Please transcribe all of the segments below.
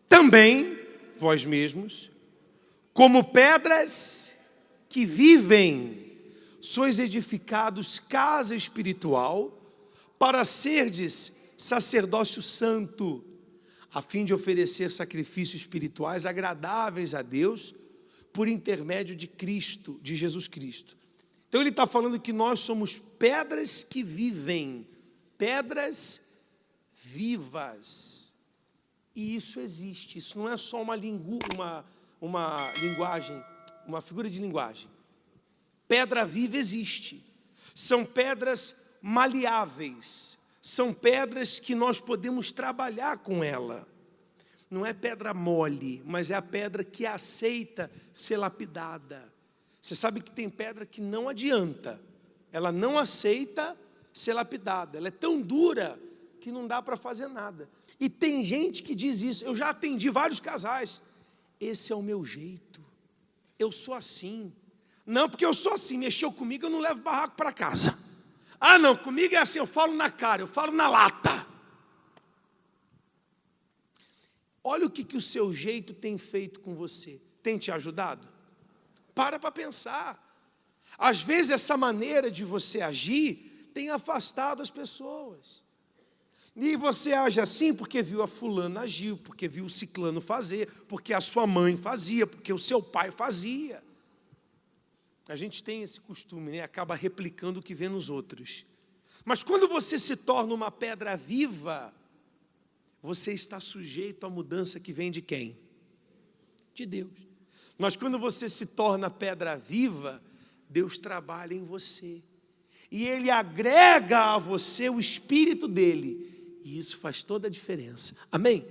Também, vós mesmos, como pedras que vivem, sois edificados casa espiritual, para serdes sacerdócio santo, a fim de oferecer sacrifícios espirituais agradáveis a Deus, por intermédio de Cristo, de Jesus Cristo. Então ele está falando que nós somos pedras que vivem, pedras vivas. E isso existe, isso não é só uma linguagem, uma figura de linguagem. Pedra viva existe. São pedras maleáveis, são pedras que nós podemos trabalhar com ela. Não é pedra mole, mas é a pedra que aceita ser lapidada. Você sabe que tem pedra que não adianta, ela não aceita ser lapidada, ela é tão dura que não dá para fazer nada. E tem gente que diz isso, eu já atendi vários casais, esse é o meu jeito, eu sou assim. Não, porque eu sou assim, mexeu comigo, eu não levo barraco para casa. Ah não, comigo é assim, eu falo na cara, eu falo na lata. Olha o que o seu jeito tem feito com você, tem te ajudado? Para pensar. Às vezes essa maneira de você agir tem afastado as pessoas. E você age assim porque viu a fulana agiu, porque viu o ciclano fazer, porque a sua mãe fazia, porque o seu pai fazia. A gente tem esse costume, né? Acaba replicando o que vê nos outros. Mas quando você se torna uma pedra viva, você está sujeito à mudança que vem de quem? De Deus. Mas quando você se torna pedra viva, Deus trabalha em você. E Ele agrega a você o Espírito dEle. E isso faz toda a diferença. Amém?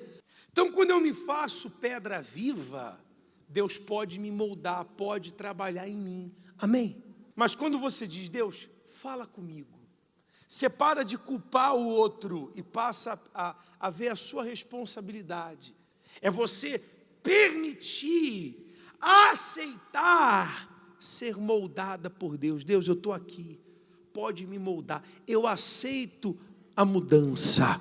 Então, quando eu me faço pedra viva, Deus pode me moldar, pode trabalhar em mim. Amém? Mas quando você diz, Deus, fala comigo. Você para de culpar o outro e passa a ver a sua responsabilidade. É você permitir, aceitar ser moldada por Deus. Deus, eu estou aqui, pode me moldar. Eu aceito a mudança.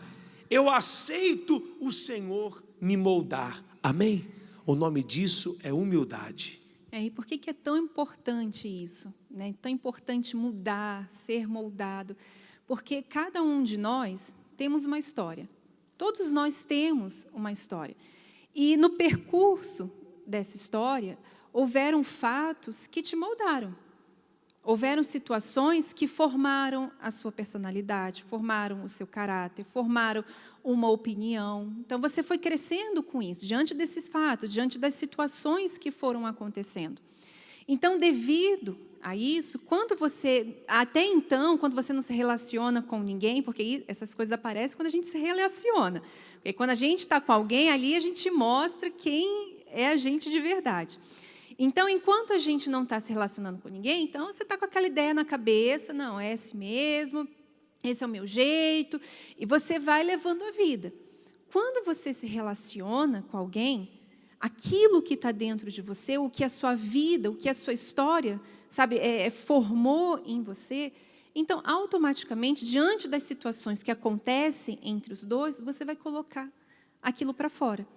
Eu aceito o Senhor me moldar. Amém? O nome disso é humildade. E por que é tão importante isso? Né? Tão importante mudar, ser moldado. Porque cada um de nós temos uma história. Todos nós temos uma história. E no percurso dessa história, houveram fatos que te moldaram. Houveram situações que formaram a sua personalidade, formaram o seu caráter, formaram uma opinião. Então, você foi crescendo com isso, diante desses fatos, diante das situações que foram acontecendo. Então, devido a isso, até então, quando você não se relaciona com ninguém, porque essas coisas aparecem quando a gente se relaciona. Porque quando a gente está com alguém, ali a gente mostra quem é a gente de verdade. Então, enquanto a gente não está se relacionando com ninguém, então você está com aquela ideia na cabeça, não, é esse mesmo, esse é o meu jeito, e você vai levando a vida. Quando você se relaciona com alguém, aquilo que está dentro de você, o que a sua vida, o que a sua história, sabe, formou em você, então, automaticamente, diante das situações que acontecem entre os dois, você vai colocar aquilo para fora.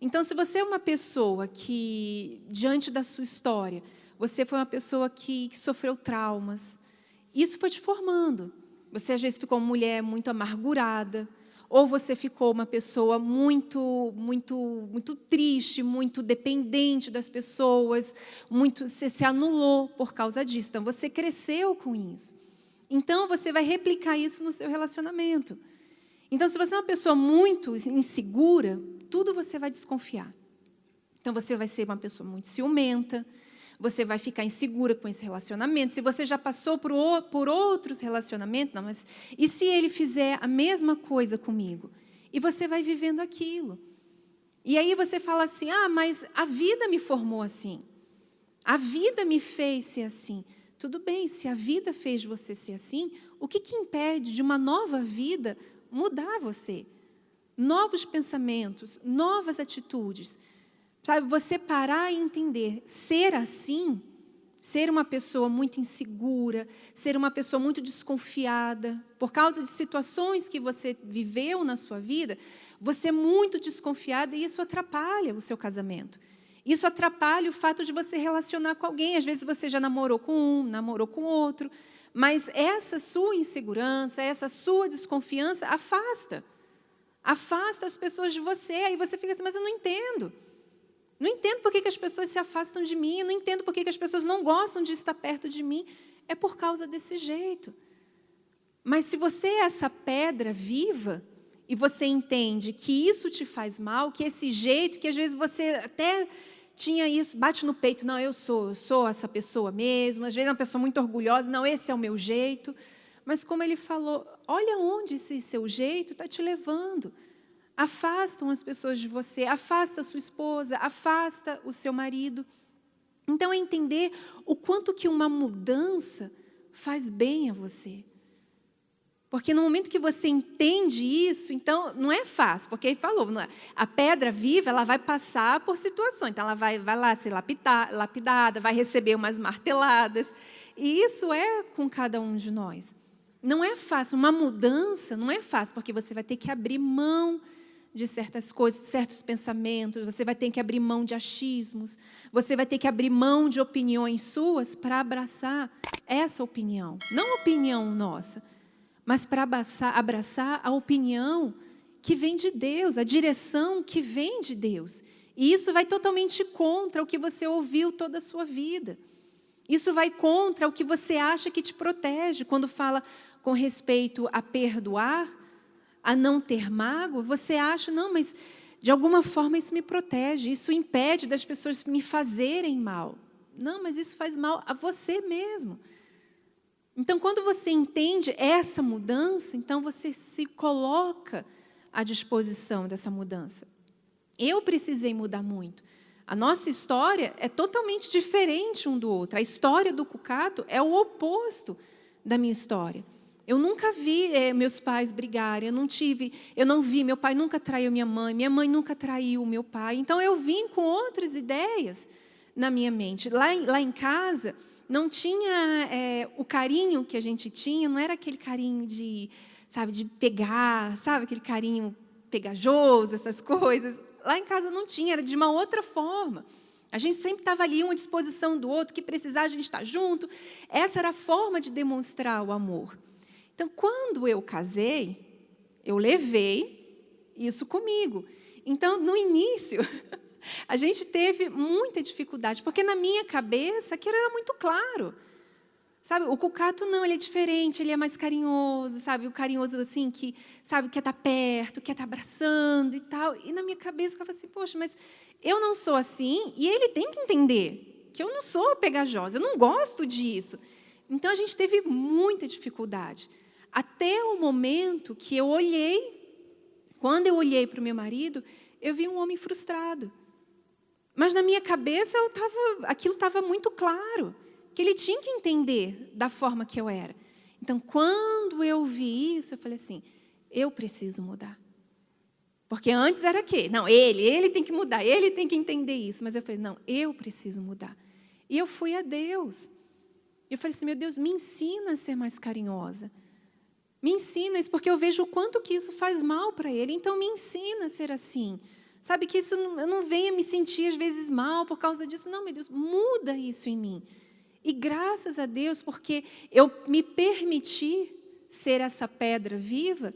Então, se você é uma pessoa que, diante da sua história, você foi uma pessoa que sofreu traumas, isso foi te formando. Você, às vezes, ficou uma mulher muito amargurada, ou você ficou uma pessoa muito triste, muito dependente das pessoas, você se anulou por causa disso. Então, você cresceu com isso. Então, você vai replicar isso no seu relacionamento. Então, se você é uma pessoa muito insegura, tudo você vai desconfiar. Então, você vai ser uma pessoa muito ciumenta, você vai ficar insegura com esse relacionamento. Se você já passou por outros relacionamentos, não, mas e se ele fizer a mesma coisa comigo? E você vai vivendo aquilo. E aí você fala assim, mas a vida me formou assim. A vida me fez ser assim. Tudo bem, se a vida fez você ser assim, o que impede de uma nova vida mudar você? Novos pensamentos, novas atitudes. Sabe, você parar e entender, ser assim, ser uma pessoa muito insegura, ser uma pessoa muito desconfiada, por causa de situações que você viveu na sua vida, Você é muito desconfiada e isso atrapalha o seu casamento. Isso atrapalha o fato de você relacionar com alguém. Às vezes você já namorou com um, namorou com outro, mas essa sua insegurança, essa sua desconfiança afasta as pessoas de você. Aí você fica assim, mas eu não entendo. Não entendo por que as pessoas se afastam de mim, eu não entendo por que as pessoas não gostam de estar perto de mim. É por causa desse jeito. Mas se você é essa pedra viva, e você entende que isso te faz mal, que esse jeito, que às vezes você até tinha isso, bate no peito, não, eu sou essa pessoa mesmo, às vezes é uma pessoa muito orgulhosa, não, esse é o meu jeito. Mas como ele falou, olha onde esse seu jeito está te levando. Afastam as pessoas de você, afasta a sua esposa, afasta o seu marido. Então, é entender o quanto que uma mudança faz bem a você. Porque no momento que você entende isso, então, não é fácil, porque ele falou, a pedra viva, ela vai passar por situações, então ela vai lá ser lapidada, vai receber umas marteladas, e isso é com cada um de nós. Não é fácil, uma mudança não é fácil, porque você vai ter que abrir mão de certas coisas, de certos pensamentos, você vai ter que abrir mão de achismos, você vai ter que abrir mão de opiniões suas para abraçar essa opinião, não a opinião nossa, mas para abraçar a opinião que vem de Deus, a direção que vem de Deus. E isso vai totalmente contra o que você ouviu toda a sua vida. Isso vai contra o que você acha que te protege. Quando fala com respeito a perdoar, a não ter mágoa, você acha, não, mas de alguma forma isso me protege, isso impede das pessoas me fazerem mal. Não, mas isso faz mal a você mesmo. Então, quando você entende essa mudança, então você se coloca à disposição dessa mudança. Eu precisei mudar muito. A nossa história é totalmente diferente um do outro. A história do Cucato é o oposto da minha história. Eu nunca vi meus pais brigarem, eu não vi, meu pai nunca traiu minha mãe nunca traiu o meu pai. Então, eu vim com outras ideias na minha mente. Lá em casa, não tinha o carinho que a gente tinha, não era aquele carinho de pegar, aquele carinho pegajoso, essas coisas. Lá em casa não tinha, era de uma outra forma. A gente sempre estava ali, uma à disposição do outro, que precisar a gente estar junto. Essa era a forma de demonstrar o amor. Então, quando eu casei, eu levei isso comigo. Então, no início, a gente teve muita dificuldade, porque na minha cabeça aquilo era muito claro. O Cucato não, ele é diferente, ele é mais carinhoso, o carinhoso assim, que quer estar perto, quer estar abraçando e tal. E na minha cabeça eu ficava assim, poxa, mas eu não sou assim, e ele tem que entender que eu não sou pegajosa, eu não gosto disso. Então, a gente teve muita dificuldade. Até o momento que eu quando eu olhei para o meu marido, eu vi um homem frustrado. Mas na minha cabeça aquilo estava muito claro, que ele tinha que entender da forma que eu era. Então, quando eu vi isso, eu falei assim, eu preciso mudar. Porque antes era quê? Não, ele tem que mudar, ele tem que entender isso. Mas eu falei, não, eu preciso mudar. E eu fui a Deus. Eu falei assim, meu Deus, me ensina a ser mais carinhosa. Me ensina isso, porque eu vejo o quanto que isso faz mal para ele. Então, me ensina a ser assim. Que isso, eu não venha me sentir, às vezes, mal por causa disso. Não, meu Deus, muda isso em mim. E graças a Deus, porque eu me permiti ser essa pedra viva,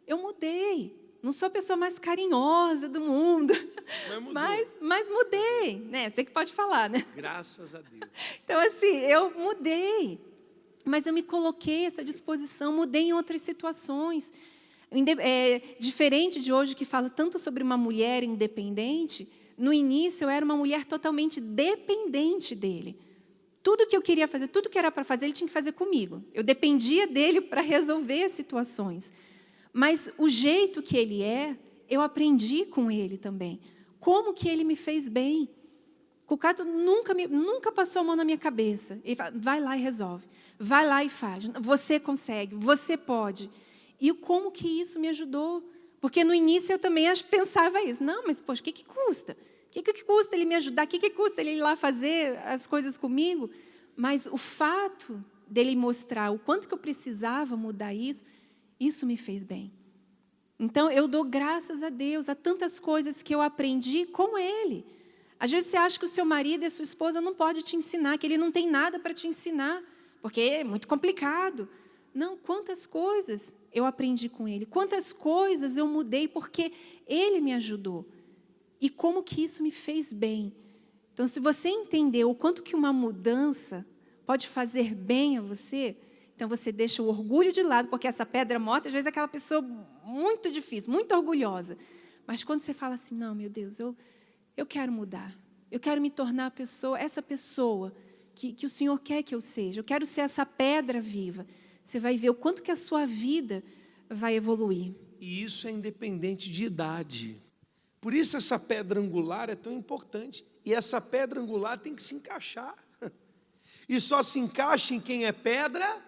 eu mudei. Não sou a pessoa mais carinhosa do mundo, mas mudei. Né? Você que pode falar, né? Graças a Deus. Então, assim, eu mudei. Mas eu me coloquei a essa disposição, mudei em outras situações. Diferente de hoje, que fala tanto sobre uma mulher independente, no início eu era uma mulher totalmente dependente dele. Tudo que eu queria fazer, tudo que era para fazer, ele tinha que fazer comigo. Eu dependia dele para resolver as situações. Mas o jeito que ele eu aprendi com ele também. Como que ele me fez bem. Cucato nunca passou a mão na minha cabeça. Ele fala, vai lá e resolve. Vai lá e faz. Você consegue, você pode. E como que isso me ajudou? Porque no início eu também pensava isso. Não, mas poxa, o que custa? O que custa ele me ajudar? O que custa ele ir lá fazer as coisas comigo? Mas o fato dele mostrar o quanto que eu precisava mudar isso me fez bem. Então, eu dou graças a Deus a tantas coisas que eu aprendi com Ele. Às vezes você acha que o seu marido e a sua esposa não podem te ensinar, que ele não tem nada para te ensinar, porque é muito complicado. Não, quantas coisas eu aprendi com Ele, quantas coisas eu mudei porque Ele me ajudou. E como que isso me fez bem. Então, se você entender o quanto que uma mudança pode fazer bem a você, então você deixa o orgulho de lado, porque essa pedra morta, às vezes é aquela pessoa muito difícil, muito orgulhosa. Mas quando você fala assim, não, meu Deus, eu quero mudar, eu quero me tornar essa pessoa que o Senhor quer que eu seja, eu quero ser essa pedra viva. Você vai ver o quanto que a sua vida vai evoluir. E isso é independente de idade. Por isso essa pedra angular é tão importante. E essa pedra angular tem que se encaixar. E só se encaixa em quem é pedra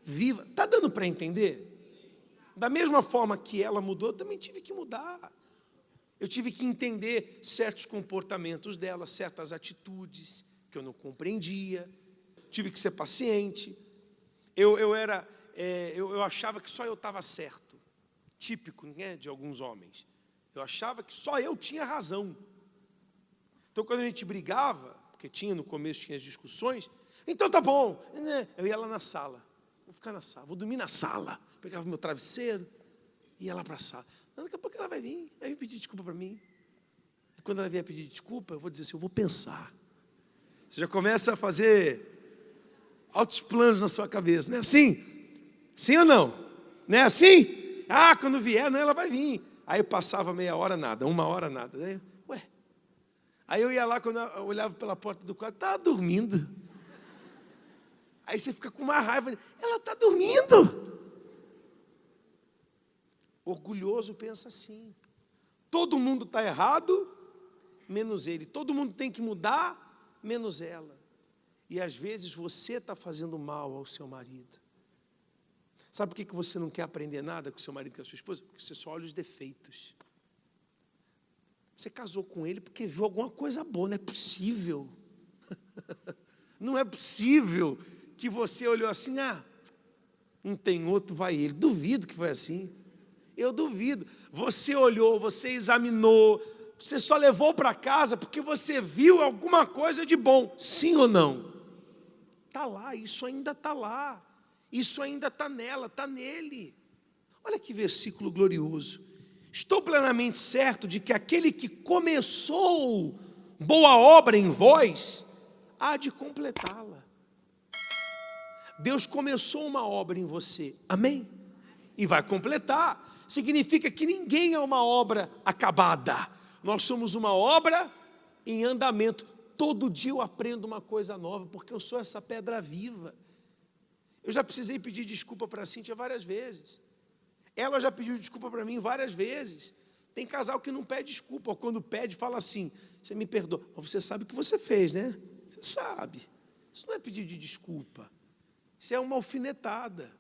viva. Está dando para entender? Da mesma forma que ela mudou, eu também tive que mudar. Eu tive que entender certos comportamentos dela, certas atitudes que eu não compreendia. Tive que ser paciente. Eu achava que só eu estava certo. Típico, né, de alguns homens. Eu achava que só eu tinha razão. Então, quando a gente brigava, porque no começo tinha as discussões, então tá bom, eu ia lá na sala, vou ficar na sala, vou dormir na sala, pegava meu travesseiro, ia lá para a sala. Daqui a pouco ela vai vir pedir desculpa para mim. E quando ela vier pedir desculpa, eu vou dizer assim, eu vou pensar. Você já começa a fazer altos planos na sua cabeça, não é assim? Sim ou não? Não é assim? Ah, quando vier, não, ela vai vir. Aí eu passava meia hora, nada, uma hora, nada. Aí eu ia lá, quando eu olhava pela porta do quarto, estava dormindo. Aí você fica com uma raiva, ela está dormindo. Orgulhoso pensa assim, todo mundo está errado, menos ele. Todo mundo tem que mudar, menos ela. E às vezes você está fazendo mal ao seu marido. Sabe por que você não quer aprender nada com o seu marido e com a sua esposa? Porque você só olha os defeitos. Você casou com ele porque viu alguma coisa boa, não é possível. Não é possível que você olhou assim, não tem outro, vai ele. Duvido que foi assim. Eu duvido. Você olhou, você examinou, você só levou para casa porque você viu alguma coisa de bom. Sim ou não? Está lá, isso ainda está lá. Isso ainda está nela, está nele. Olha que versículo glorioso. Estou plenamente certo de que aquele que começou boa obra em vós, há de completá-la. Deus começou uma obra em você, amém? E vai completar. Significa que ninguém é uma obra acabada. Nós somos uma obra em andamento. Todo dia eu aprendo uma coisa nova, porque eu sou essa pedra viva. Eu já precisei pedir desculpa para a Cíntia várias vezes. Ela já pediu desculpa para mim várias vezes. Tem casal que não pede desculpa, ou quando pede, fala assim, você me perdoa, mas você sabe o que você fez, né? Você sabe. Isso não é pedido de desculpa. Isso é uma alfinetada.